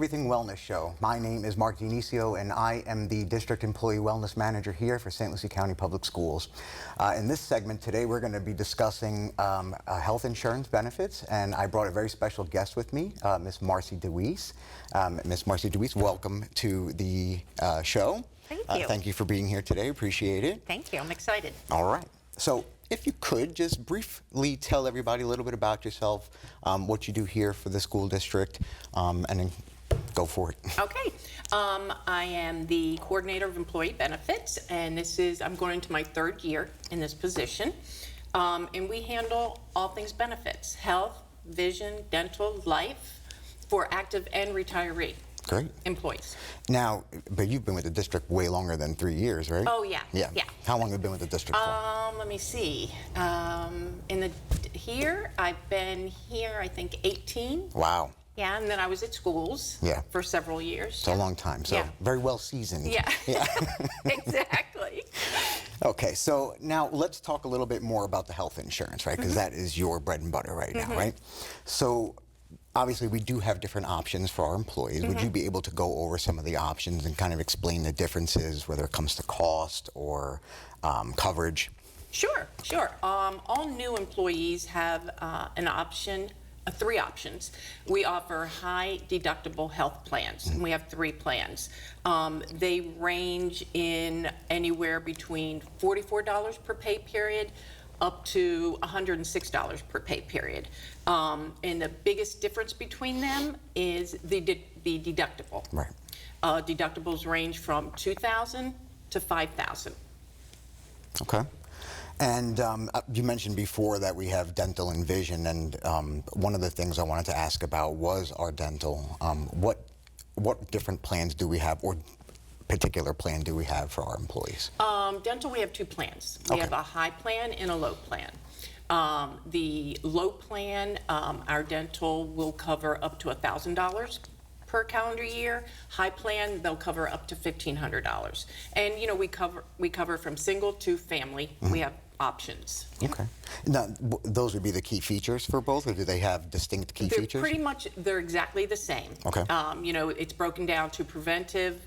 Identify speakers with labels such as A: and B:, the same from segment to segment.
A: Everything Wellness Show. My name is Mark Dionisio, and I am the District Employee Wellness Manager here for St. Lucie County Public Schools. In this segment today, we're going to be discussing health insurance benefits, and I brought a very special guest with me, Miss Marcy DeWeese. Miss Marcy DeWeese, welcome to the show.
B: Thank you.
A: Thank you for being here today. Appreciate it.
B: Thank you. I'm excited.
A: All right. So, if you could just briefly tell everybody a little bit about yourself, what you do here for the school district, and then go for it.
B: Okay. I am the coordinator of employee benefits, and I'm going into my third year in this position. And we handle all things benefits: health, vision, dental, life, for active and retiree.
A: Great.
B: Employees.
A: Now, but you've been with the district way longer than 3 years, right?
B: Oh, yeah.
A: Yeah. How long have you been with the district for?
B: Let me see. I've been here, I think, 18.
A: Wow.
B: Yeah, and then I was at schools for several years.
A: It's a long time, so very well seasoned.
B: Yeah. Exactly.
A: Okay, so now let's talk a little bit more about the health insurance, right? Because that is your bread and butter right now, right? So obviously we do have different options for our employees. Would you be able to go over some of the options and kind of explain the differences, whether it comes to cost or coverage?
B: Sure. All new employees have three options. We offer high deductible health plans, and we have 3 plans. They range in anywhere between $44 per pay period up to $106 per pay period. And the biggest difference between them is the deductible.
A: Right.
B: Deductibles range from $2,000 to $5,000.
A: Okay. And you mentioned before that we have dental and vision, and one of the things I wanted to ask about was our dental. What different plans do we have, or particular plan do we have for our employees?
B: Dental, we have 2 plans.
A: Okay.
B: We have a high plan and a low plan. The low plan, our dental will cover up to $1,000 per calendar year. High plan, they'll cover up to $1,500. And we cover from single to family. We have options.
A: Okay. Now, those would be the key features for both, or do they have distinct key features?
B: Pretty much, they're exactly the same.
A: Okay.
B: It's broken down to preventive,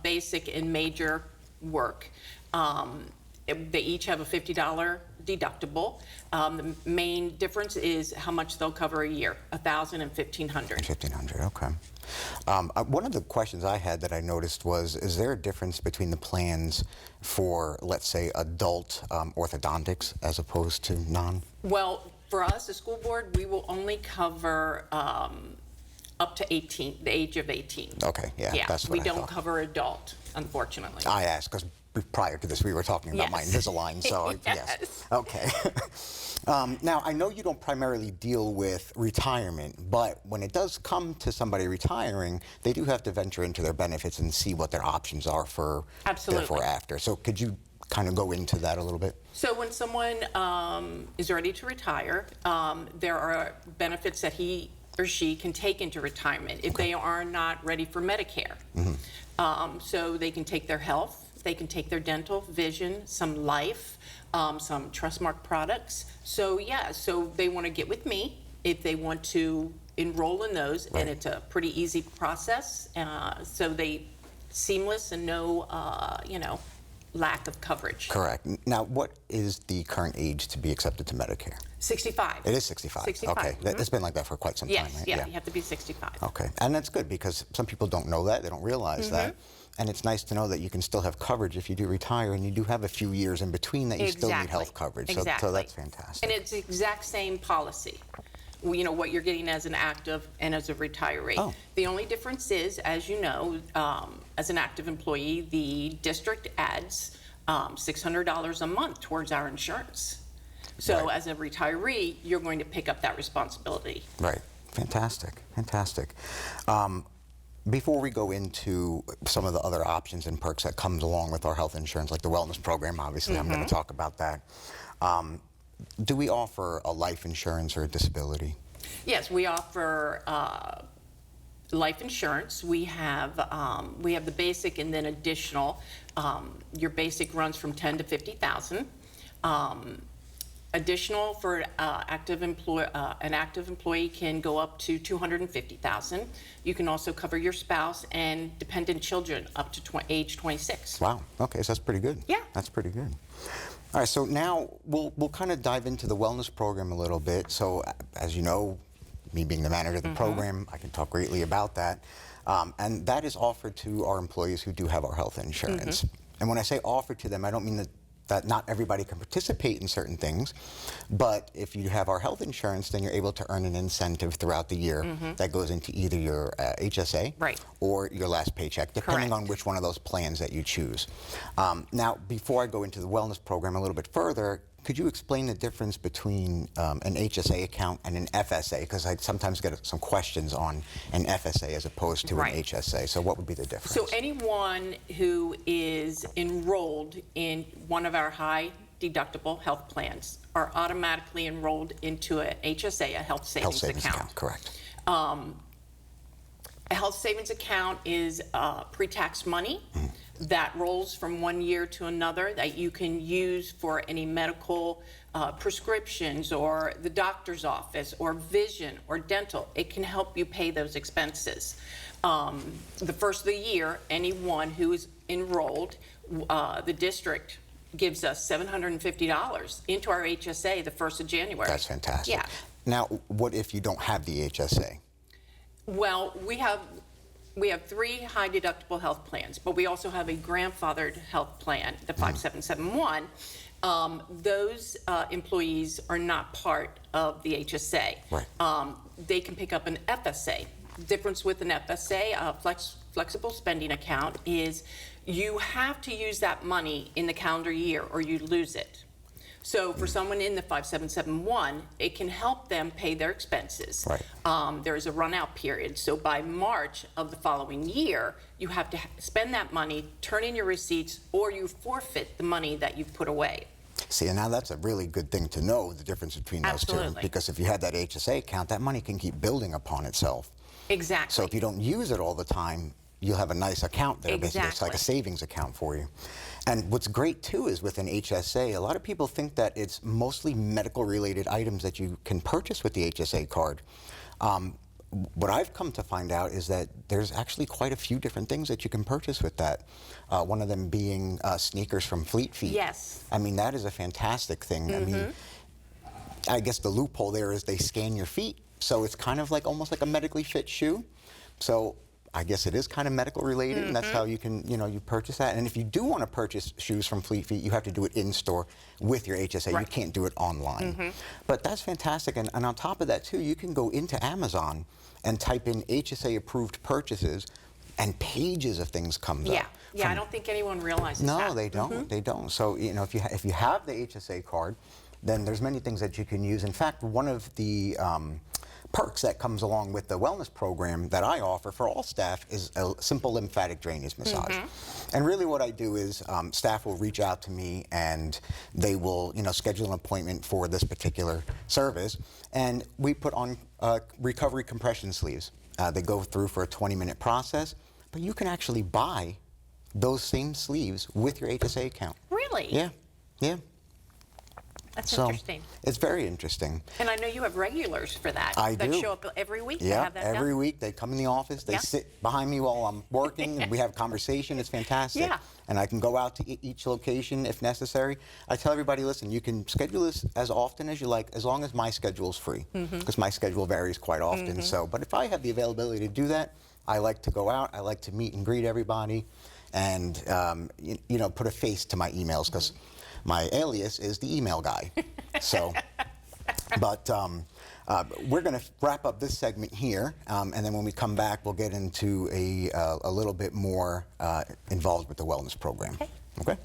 B: basic, and major work. They each have a $50 deductible. The main difference is how much they'll cover a year: $1,000 and $1,500.
A: $1,500. Okay. One of the questions I had that I noticed was, is there a difference between the plans for, let's say, adult orthodontics as opposed to non?
B: Well, for us, the school board, we will only cover up to 18, the age of 18.
A: Okay, that's what
B: we
A: I
B: don't
A: thought.
B: cover adult, unfortunately.
A: I asked because prior to this we were talking about my Invisalign, so yes. Okay. Now, I know you don't primarily deal with retirement, but when it does come to somebody retiring, they do have to venture into their benefits and see what their options are for therefore after. So could you kind of go into that a little bit?
B: So when someone is ready to retire, there are benefits that he or she can take into retirement if they are not ready for Medicare. So they can take their health, they can take their dental, vision, some life, some Trustmark products. So so they want to get with me if they want to enroll in those, and it's a pretty easy process. So they seamless and no lack of coverage.
A: Correct. Now, what is the current age to be accepted to Medicare?
B: 65.
A: It is 65.
B: 65.
A: Okay. It's been like that for quite some time, right?
B: Yeah, you have to be 65.
A: Okay. And that's good because some people don't know that. They don't realize that. And it's nice to know that you can still have coverage if you do retire, and you do have a few years in between that you still need health coverage. So that's fantastic.
B: And it's the exact same policy. What you're getting as an active and as a retiree. The only difference is, as you know, as an active employee, the district adds $600 a month towards our insurance. So as a retiree, you're going to pick up that responsibility.
A: Right. Fantastic. Before we go into some of the other options and perks that comes along with our health insurance, like the wellness program, obviously I'm going to talk about that. Do we offer a life insurance or a disability?
B: Yes, we offer life insurance. We have the basic and then additional. Your basic runs from $10,000 to $50,000. additional for an active employee can go up to $250,000. You can also cover your spouse and dependent children up to age 26.
A: Wow. Okay, so that's pretty good.
B: Yeah.
A: That's pretty good. All right, so now we'll kind of dive into the wellness program a little bit. So as you know, me being the manager of the program, I can talk greatly about that. And that is offered to our employees who do have our health insurance. And when I say offered to them, I don't mean that not everybody can participate in certain things, but if you have our health insurance, then you're able to earn an incentive throughout the year that goes into either your HSA or your last paycheck, depending on which one of those plans that you choose. Now, before I go into the wellness program a little bit further, could you explain the difference between an HSA account and an FSA? Because I sometimes get some questions on an FSA as opposed to an HSA. So what would be the difference?
B: So anyone who is enrolled in one of our high deductible health plans are automatically enrolled into an HSA, a health savings account.
A: Correct.
B: A health savings account is pre-tax money that rolls from one year to another that you can use for any medical prescriptions or the doctor's office or vision or dental. It can help you pay those expenses. The first of the year, anyone who is enrolled, the district gives us $750 into our HSA the 1st of January.
A: That's fantastic.
B: Yeah.
A: Now, what if you don't have the HSA?
B: Well, we have 3 high deductible health plans, but we also have a grandfathered health plan, the 5771. Those employees are not part of the HSA.
A: Right.
B: They can pick up an FSA. The difference with an FSA, flexible spending account, is you have to use that money in the calendar year or you lose it. So for someone in the 5771, it can help them pay their expenses.
A: Right.
B: There is a run-out period. So by March of the following year, you have to spend that money, turn in your receipts, or you forfeit the money that you've put away.
A: See, and now that's a really good thing to know, the difference between those two. Because if you have that HSA account, that money can keep building upon itself.
B: Exactly.
A: So if you don't use it all the time, you'll have a nice account there. Basically, it's like a savings account for you. And what's great too is with an HSA, a lot of people think that it's mostly medical related items that you can purchase with the HSA card. What I've come to find out is that there's actually quite a few different things that you can purchase with that. One of them being sneakers from Fleet Feet.
B: Yes.
A: I mean, that is a fantastic thing. I mean, I guess the loophole there is they scan your feet. So it's kind of like almost like a medically fit shoe. So I guess it is kind of medical related, and that's how you can, you purchase that. And if you do want to purchase shoes from Fleet Feet, you have to do it in store with your HSA.
B: Right.
A: You can't do it online. But that's fantastic. And on top of that too, you can go into Amazon and type in HSA approved purchases, and pages of things come up.
B: Yeah, I don't think anyone realizes that.
A: No, they don't. They don't. So if you have the HSA card, then there's many things that you can use. In fact, one of the perks that comes along with the wellness program that I offer for all staff is a simple lymphatic drainage massage. And really what I do is staff will reach out to me and they will schedule an appointment for this particular service, and we put on recovery compression sleeves. They go through for a 20-minute process, but you can actually buy those same sleeves with your HSA account.
B: Really?
A: Yeah, yeah.
B: That's interesting.
A: It's very interesting.
B: And I know you have regulars for that.
A: I
B: that
A: do.
B: Show up every week.
A: Yeah, every week they come in the office. They sit behind me while I'm working, and we have a conversation. It's fantastic. Yeah. And I can go out to each location if necessary. I tell everybody, listen, you can schedule this as often as you like, as long as my schedule is free, because my schedule varies quite often. So, but if I have the availability to do that, I like to go out. I like to meet and greet everybody, and put a face to my emails, because my alias is the email guy. So, but we're going to wrap up this segment here, and then when we come back, we'll get into a little bit more involved with the wellness program. Okay?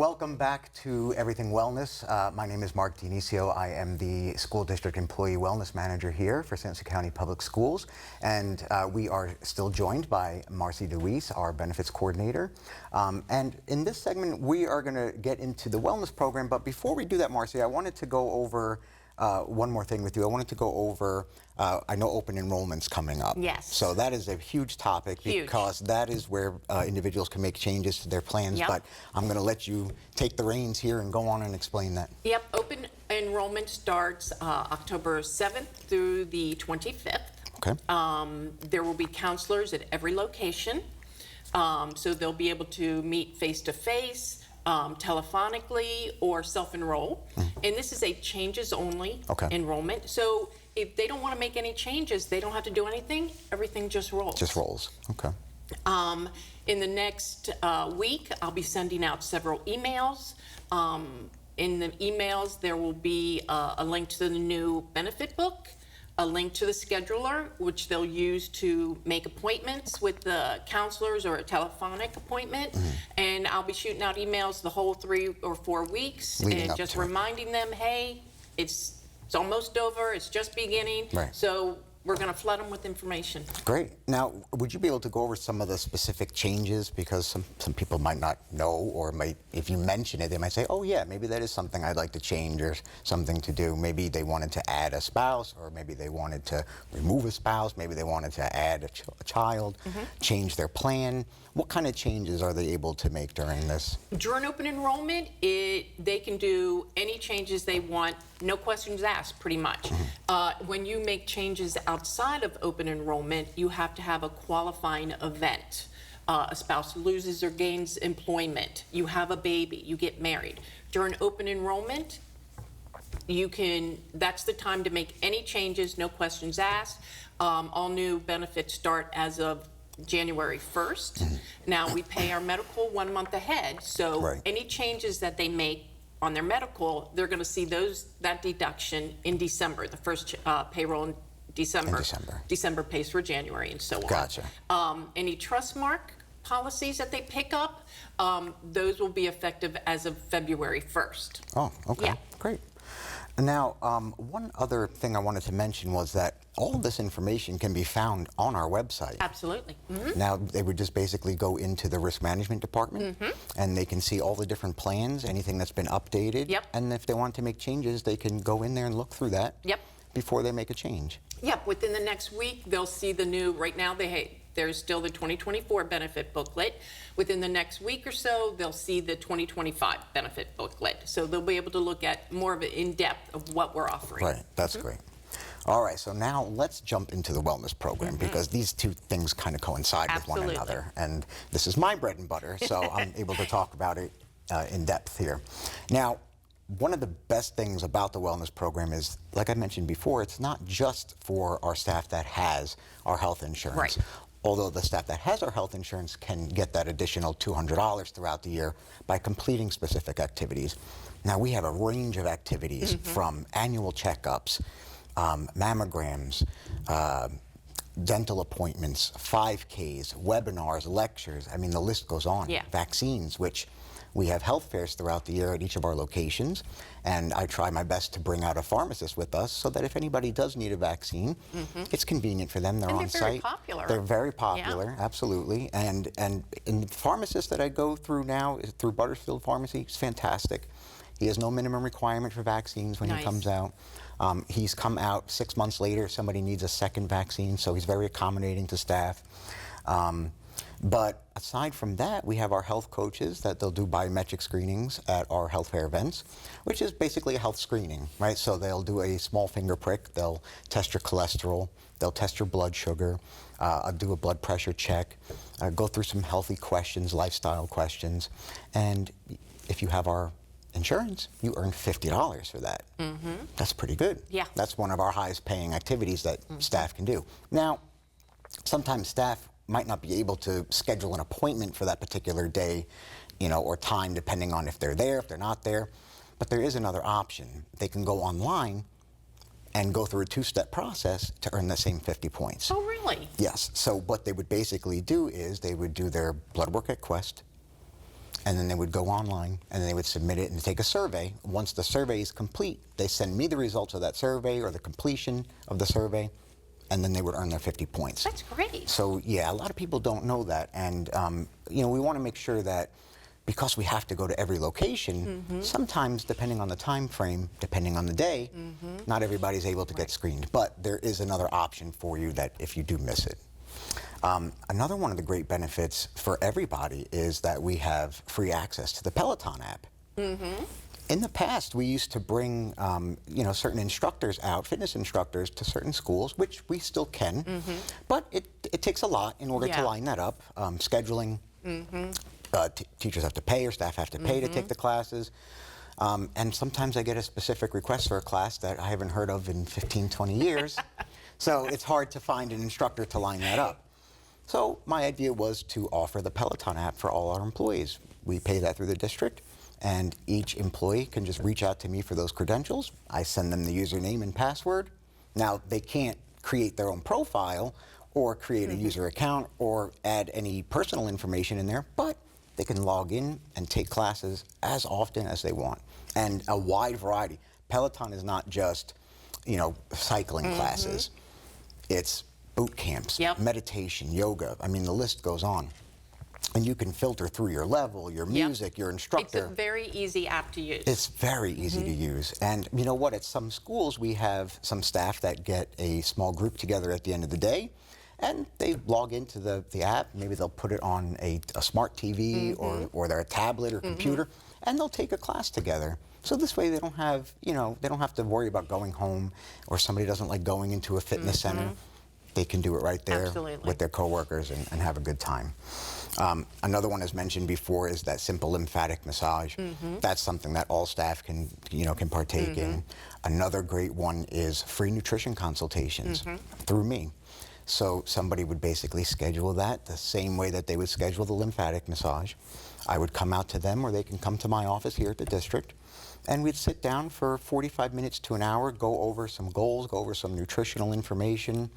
A: welcome back to Everything Wellness. My name is Mark Dionisio. I am the School District Employee Wellness Manager here for St. Lucie County Public Schools. And we are still joined by Marcy DeWeese, our Benefits Coordinator. And in this segment, we are going to get into the wellness program. But before we do that, Marcy, I wanted to go over one more thing with you. I wanted to go over, I know open enrollment's coming up.
B: Yes.
A: So that is a huge topic because that is where individuals can make changes to their plans.
B: Yep.
A: But I'm going to let you take the reins here and go on and explain that.
B: Yep, open enrollment starts October 7th through the 25th.
A: Okay.
B: There will be counselors at every location. So they'll be able to meet face-to-face, telephonically, or self-enroll. And this is a changes-only enrollment. So if they don't want to make any changes, they don't have to do anything. Everything just rolls.
A: Just rolls. Okay.
B: In the next week, I'll be sending out several emails. In the emails, there will be a link to the new benefit book, a link to the scheduler, which they'll use to make appointments with the counselors or a telephonic appointment. And I'll be shooting out emails the whole 3 or 4 weeks and just reminding them, hey, it's almost over, it's just beginning.
A: Right.
B: So we're going to flood them with information.
A: Great. Now, would you be able to go over some of the specific changes? Because some people might not know, or might, if you mention it, they might say, oh yeah, maybe that is something I'd like to change or something to do. Maybe they wanted to add a spouse, or maybe they wanted to remove a spouse, maybe they wanted to add a child, change their plan. What kind of changes are they able to make during this?
B: During open enrollment, they can do any changes they want, no questions asked, pretty much. When you make changes outside of open enrollment, you have to have a qualifying event. A spouse loses or gains employment, you have a baby, you get married. During open enrollment, that's the time to make any changes, no questions asked. All new benefits start as of January 1st. Now we pay our medical 1 month ahead, so any changes that they make on their medical, they're going to see that deduction in December, the first payroll in December. December pays for January and so on.
A: Gotcha.
B: Any trust mark policies that they pick up, those will be effective as of February 1st.
A: Oh, okay.
B: Yeah.
A: Great. Now, one other thing I wanted to mention was that all of this information can be found on our website.
B: Absolutely.
A: Now, they would just basically go into the risk management department, and they can see all the different plans, anything that's been updated.
B: Yep.
A: And if they want to make changes, they can go in there and look through that before they make a change.
B: Yep. Within the next week, they'll see the new, right now there's still the 2024 benefit booklet. Within the next week or so, they'll see the 2025 benefit booklet. So they'll be able to look at more of an in-depth of what we're offering.
A: Right, that's great. All right, so now let's jump into the wellness program because these two things kind of coincide with one another. And this is my bread and butter, so I'm able to talk about it in depth here. Now, one of the best things about the wellness program is, like I mentioned before, it's not just for our staff that has our health insurance.
B: Right.
A: Although the staff that has our health insurance can get that additional $200 throughout the year by completing specific activities. Now, we have a range of activities from annual checkups, mammograms, dental appointments, 5Ks, webinars, lectures. I mean, the list goes on.
B: Yeah.
A: Vaccines, which we have health fairs throughout the year at each of our locations, and I try my best to bring out a pharmacist with us so that if anybody does need a vaccine, it's convenient for them. They're on site.
B: They're very popular.
A: They're very popular, absolutely. And the pharmacist that I go through now, through Buttersfield Pharmacy, is fantastic. He has no minimum requirement for vaccines when he comes out. He's come out 6 months later, somebody needs a second vaccine, so he's very accommodating to staff. But aside from that, we have our health coaches that they'll do biometric screenings at our health fair events, which is basically a health screening, right? So they'll do a small finger prick, they'll test your cholesterol, they'll test your blood sugar, do a blood pressure check, go through some healthy questions, lifestyle questions, and if you have our insurance, you earn $50 for that. That's pretty good.
B: Yeah.
A: That's one of our highest paying activities that staff can do. Now, sometimes staff might not be able to schedule an appointment for that particular day, or time, depending on if they're there, if they're not there. But there is another option. They can go online and go through a two-step process to earn the same 50 points.
B: Oh, really?
A: Yes. So what they would basically do is they would do their blood work at Quest, and then they would go online, and they would submit it and take a survey. Once the survey is complete, they send me the results of that survey or the completion of the survey, and then they would earn their 50 points.
B: That's great.
A: So yeah, a lot of people don't know that, and you know, we want to make sure that because we have to go to every location, sometimes depending on the time frame, depending on the day, not everybody's able to get screened. But there is another option for you that if you do miss it. Another one of the great benefits for everybody is that we have free access to the Peloton app. In the past, we used to bring you know, certain instructors out, fitness instructors, to certain schools, which we still can, but it takes a lot in order to line that up. Scheduling, teachers have to pay or staff have to pay to take the classes. And sometimes I get a specific request for a class that I haven't heard of in 15, 20 years. So it's hard to find an instructor to line that up. So my idea was to offer the Peloton app for all our employees. We pay that through the district, and each employee can just reach out to me for those credentials. I send them the username and password. Now, they can't create their own profile or create a user account or add any personal information in there, but they can log in and take classes as often as they want, and a wide variety. Peloton is not just, you know, cycling classes. It's boot camps, meditation, yoga. I mean, the list goes on. And you can filter through your level, your music, your instructor.
B: It's a very easy app to use.
A: It's very easy to use. And you know what? At some schools, we have some staff that get a small group together at the end of the day, and they log into the app. Maybe they'll put it on a smart TV or their tablet or computer, and they'll take a class together. So this way they don't have, you know, they don't have to worry about going home, or somebody doesn't like going into a fitness center. They can do it right there with their coworkers and have a good time. Another one, as mentioned before, is that simple lymphatic massage. That's something that all staff can, you know, can partake in. Another great one is free nutrition consultations through me. So somebody would basically schedule that the same way that they would schedule the lymphatic massage. I would come out to them, or they can come to my office here at the district, and we'd sit down for 45 minutes to an hour, go over some goals, go over some nutritional information,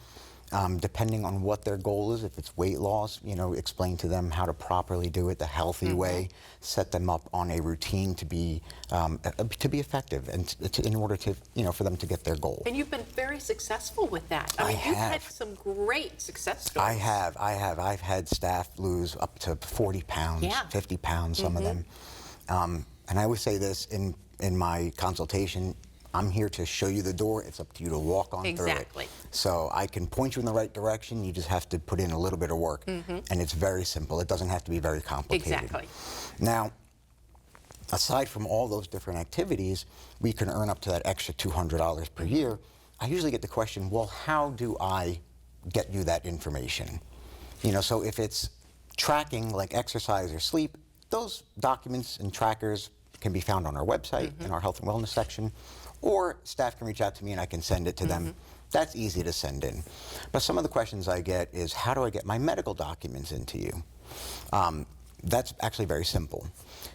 A: depending on what their goal is. If it's weight loss, you know, explain to them how to properly do it the healthy way, set them up on a routine to be effective, and in order to, you know, for them to get their goal.
B: And you've been very successful with that. I mean, you've had some great success stories.
A: I have. I've had staff lose up to 40 pounds, 50 pounds, some of them. And I always say this in my consultation: I'm here to show you the door. It's up to you to walk on through it. So I can point you in the right direction. You just have to put in a little bit of work. And it's very simple. It doesn't have to be very complicated. Now, aside from all those different activities, we can earn up to that extra $200 per year. I usually get the question, well, how do I get you that information? You know, so if it's tracking like exercise or sleep, those documents and trackers can be found on our website in our health and wellness section, or staff can reach out to me and I can send it to them. That's easy to send in. But some of the questions I get is, how do I get my medical documents into you? That's actually very simple.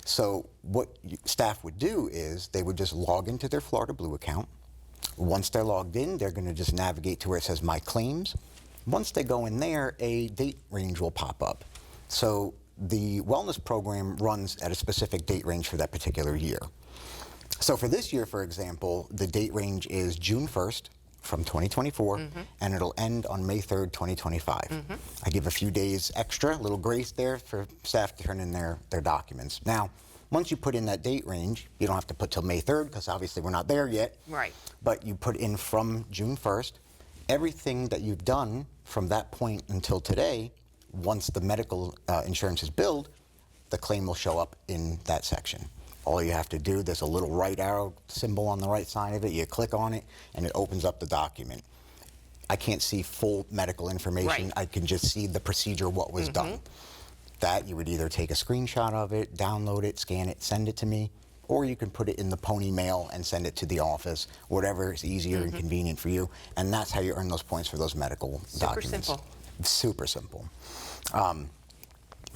A: So what staff would do is they would just log into their Florida Blue account. Once they're logged in, they're going to just navigate to where it says My Claims. Once they go in there, a date range will pop up. So the wellness program runs at a specific date range for that particular year. So for this year, for example, the date range is June 1st from 2024, and it'll end on May 3rd, 2025. I give a few days extra, a little grace there for staff to turn in their documents. Now, once you put in that date range, you don't have to put till May 3rd, because obviously we're not there yet. But you put in from June 1st, everything that you've done from that point until today. Once the medical insurance is billed, the claim will show up in that section. All you have to do, there's a little right arrow symbol on the right side of it. You click on it, and it opens up the document. I can't see full medical information. I can just see the procedure, what was done. That you would either take a screenshot of it, download it, scan it, send it to me, or you can put it in the pony mail and send it to the office, whatever is easier and convenient for you. And that's how you earn those points for those medical documents. Super simple.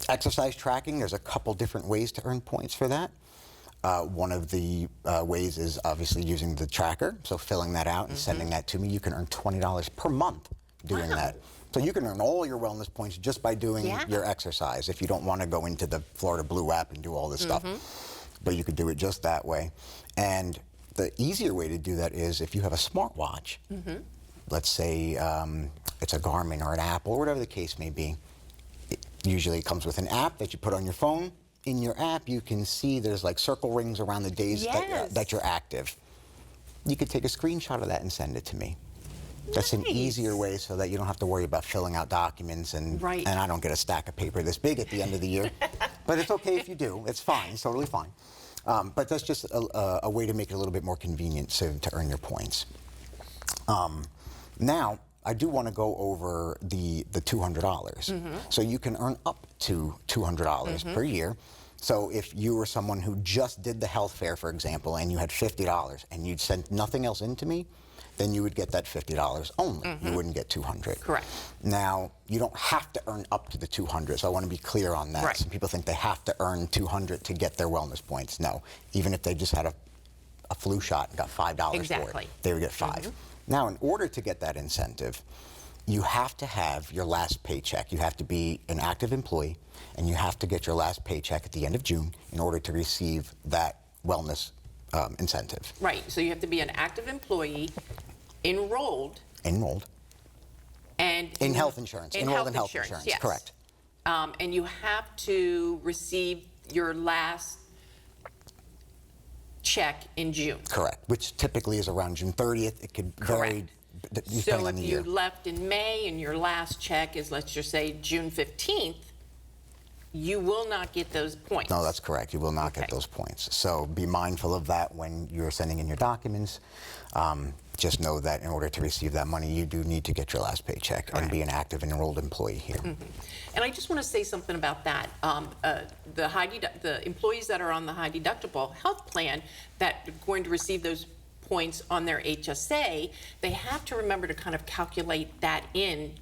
A: Exercise tracking, there's a couple different ways to earn points for that. One of the ways is obviously using the tracker, so filling that out and sending that to me. You can earn $20 per month doing
B: Wow.
A: that. So you can earn all your wellness points just by doing
B: Yeah.
A: your exercise if you don't want to go into the Florida Blue app and do all this stuff. But you could do it just that way. And the easier way to do that is if you have a smartwatch, let's say it's a Garmin or an Apple or whatever the case may be. It usually comes with an app that you put on your phone. In your app, you can see there's like circle rings around the days that you're active. You could take a screenshot of that and send it to me. That's an easier way so that you don't have to worry about filling out documents and I don't get a stack of paper this big at the end of the year. But it's okay if you do. It's fine. It's totally fine. But that's just a way to make it a little bit more convenient to earn your points. Now, I do want to go over the $200. So you can earn up to $200 per year. So if you were someone who just did the health fair, for example, and you had $50 and you'd sent nothing else into me, then you would get that $50 only. You wouldn't get $200.
B: Correct.
A: Now, you don't have to earn up to the $200, so I want to be clear on that.
B: Right.
A: Some people think they have to earn $200 to get their wellness points. No, even if they just had a flu shot and got $5 for it, they would get $5. Now, in order to get that incentive, you have to have your last paycheck. You have to be an active employee, and you have to get your last paycheck at the end of June in order to receive that wellness incentive.
B: Right. So you have to be an active employee, enrolled, and
A: in health insurance. Enrolled in health insurance.
B: Yes.
A: Correct.
B: And you have to receive your last check in June.
A: Correct. Which typically is around June 30th. It could vary depending
B: So
A: on
B: if
A: the
B: you
A: year.
B: left in May and your last check is, let's just say, June 15th, you will not get those points.
A: No, that's correct. You will not get those points. So be mindful of that when you're sending in your documents. Just know that in order to receive that money, you do need to get your last paycheck and be an active and enrolled employee here.
B: And I just want to say something about that. The employees that are on the high deductible health plan that are going to receive those points on their HSA, they have to remember to kind of calculate that in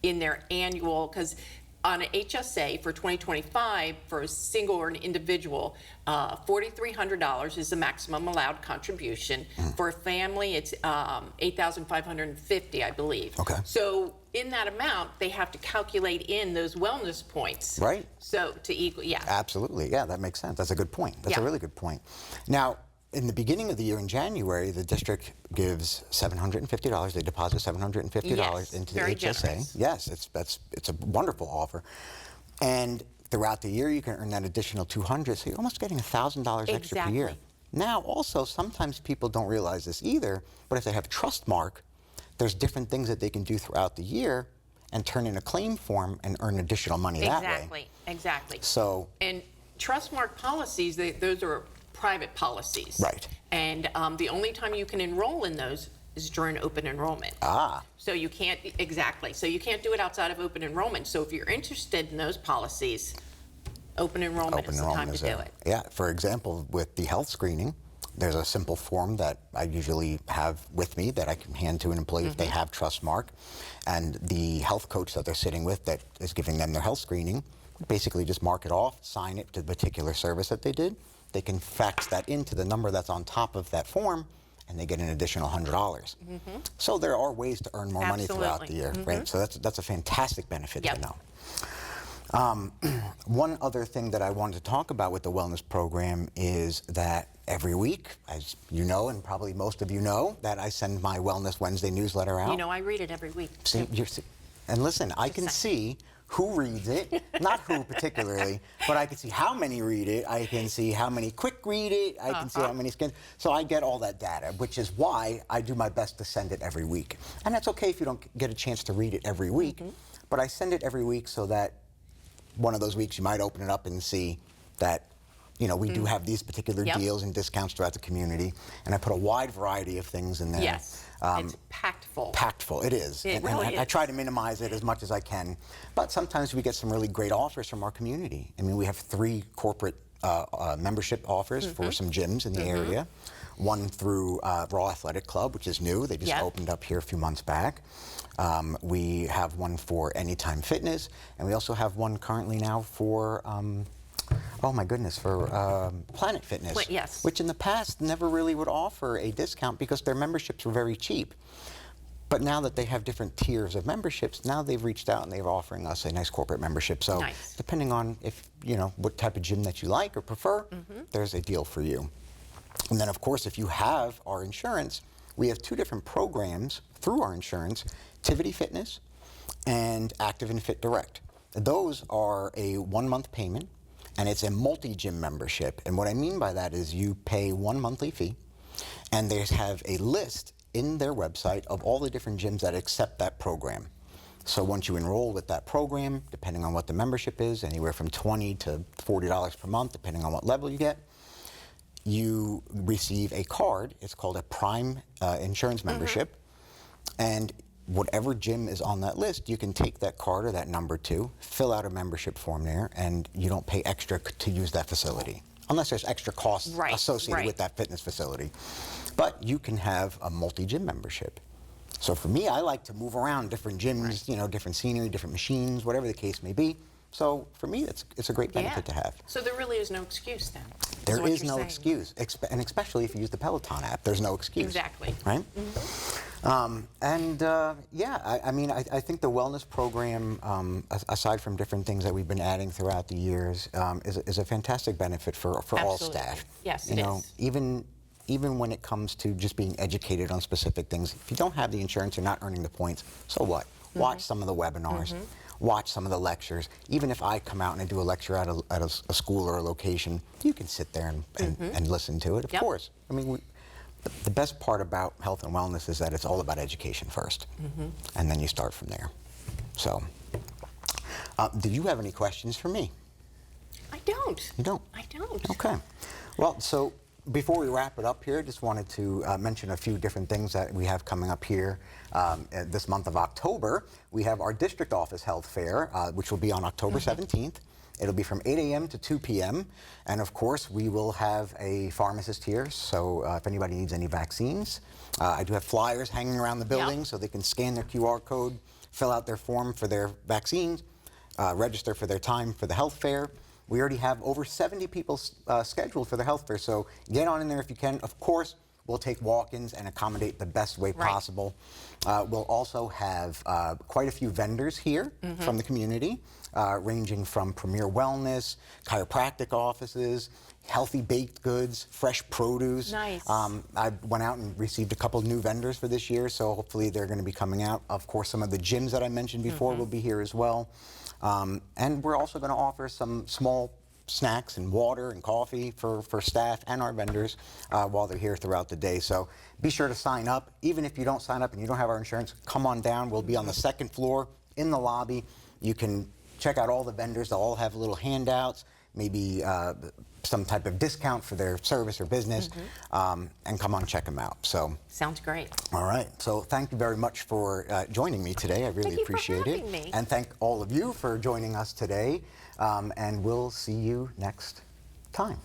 B: their annual, because on an HSA for 2025, for a single or an individual, $4,300 is the maximum allowed contribution. For a family, it's $8,550, I believe.
A: Okay.
B: So in that amount, they have to calculate in those wellness points.
A: Right.
B: So to equal,
A: Absolutely. Yeah, that makes sense. That's a good point. That's a really good point. Now, in the beginning of the year, in January, the district gives $750. They deposit $750 into the
B: very
A: HSA.
B: generous.
A: Yes, it's a wonderful offer. And throughout the year, you can earn that additional $200, so you're almost getting $1,000 extra per year. Now, also, sometimes people don't realize this either, but if they have Trustmark, there's different things that they can do throughout the year and turn in a claim form and earn additional money that way.
B: Exactly.
A: So,
B: and Trustmark policies, those are private policies.
A: Right.
B: And the only time you can enroll in those is during open enrollment. So you can't, so you can't do it outside of open enrollment. So if you're interested in those policies, open enrollment is the time to do it.
A: Yeah, for example, with the health screening, there's a simple form that I usually have with me that I can hand to an employee if they have Trustmark. And the health coach that they're sitting with that is giving them their health screening, basically just mark it off, sign it to the particular service that they did. They can fax that into the number that's on top of that form, and they get an additional $100. So there are ways to earn more money throughout the year, right? So that's a fantastic benefit to know. One other thing that I wanted to talk about with the wellness program is that every week, as you know, and probably most of you know, that I send my Wellness Wednesday newsletter out.
B: You know, I read it every week.
A: See, and listen, I can see who reads it, not who particularly, but I can see how many read it, I can see how many quick read it, I can see how many scan. So I get all that data, which is why I do my best to send it every week. And that's okay if you don't get a chance to read it every week, but I send it every week so that one of those weeks you might open it up and see that, you know, we do have these particular deals and discounts throughout the community, and I put a wide variety of things in there.
B: Yes, it's packed full.
A: Packed full, it is.
B: It really is.
A: I try to minimize it as much as I can, but sometimes we get some really great offers from our community. I mean, we have 3 corporate membership offers for some gyms in the area. One through Raw Athletic Club, which is new. They just opened up here a few months back. We have one for Anytime Fitness, and we also have one currently now for oh my goodness, for Planet Fitness, which in the past never really would offer a discount because their memberships were very cheap. But now that they have different tiers of memberships, now they've reached out and they're offering us a nice corporate membership. So
B: Nice.
A: depending on if, what type of gym that you like or prefer, there's a deal for you. And then of course, if you have our insurance, we have 2 different programs through our insurance, Tivity Fitness and Active and Fit Direct. Those are a 1-month payment, and it's a multi-gym membership. And what I mean by that is you pay 1 monthly fee, and they have a list in their website of all the different gyms that accept that program. So once you enroll with that program, depending on what the membership is, anywhere from $20 to $40 per month, depending on what level you get, you receive a card. It's called a Prime insurance membership. And whatever gym is on that list, you can take that card or that number to, fill out a membership form there, and you don't pay extra to use that facility, unless there's extra costs associated with that fitness facility. But you can have a multi-gym membership. So for me, I like to move around different gyms, different scenery, different machines, whatever the case may be. So for me, it's a great benefit to have.
B: So there really is no excuse then?
A: There is no excuse, and especially if you use the Peloton app, there's no excuse.
B: Exactly.
A: Right? I think the wellness program, aside from different things that we've been adding throughout the years, is a fantastic benefit for all staff.
B: Yes, it is.
A: Even when it comes to just being educated on specific things, if you don't have the insurance, you're not earning the points, so what? Watch some of the webinars. Watch some of the lectures. Even if I come out and I do a lecture at a school or a location, you can sit there and listen to it, of course. I mean, the best part about health and wellness is that it's all about education first, and then you start from there. So, do you have any questions for me?
B: I don't.
A: You don't?
B: I don't.
A: Okay. Well, so before we wrap it up here, just wanted to mention a few different things that we have coming up here this month of October. We have our district office health fair, which will be on October 17th. It'll be from 8 a.m. to 2 p.m. And of course, we will have a pharmacist here, so if anybody needs any vaccines. I do have flyers hanging around the building so they can scan their QR code, fill out their form for their vaccines, register for their time for the health fair. We already have over 70 people scheduled for the health fair, so get on in there if you can. Of course, we'll take walk-ins and accommodate the best way possible. We'll also have quite a few vendors here from the community, ranging from Premier Wellness, chiropractic offices, healthy baked goods, fresh produce.
B: Nice.
A: I went out and received a couple new vendors for this year, so hopefully they're going to be coming out. Of course, some of the gyms that I mentioned before will be here as well. And we're also going to offer some small snacks and water and coffee for staff and our vendors while they're here throughout the day. So be sure to sign up. Even if you don't sign up and you don't have our insurance, come on down. We'll be on the 2nd floor in the lobby. You can check out all the vendors. They'll all have little handouts, maybe some type of discount for their service or business, and come on, check them out. So
B: sounds great.
A: All right. So thank you very much for joining me today. I really appreciate it.
B: Me.
A: And thank all of you for joining us today. And we'll see you next time.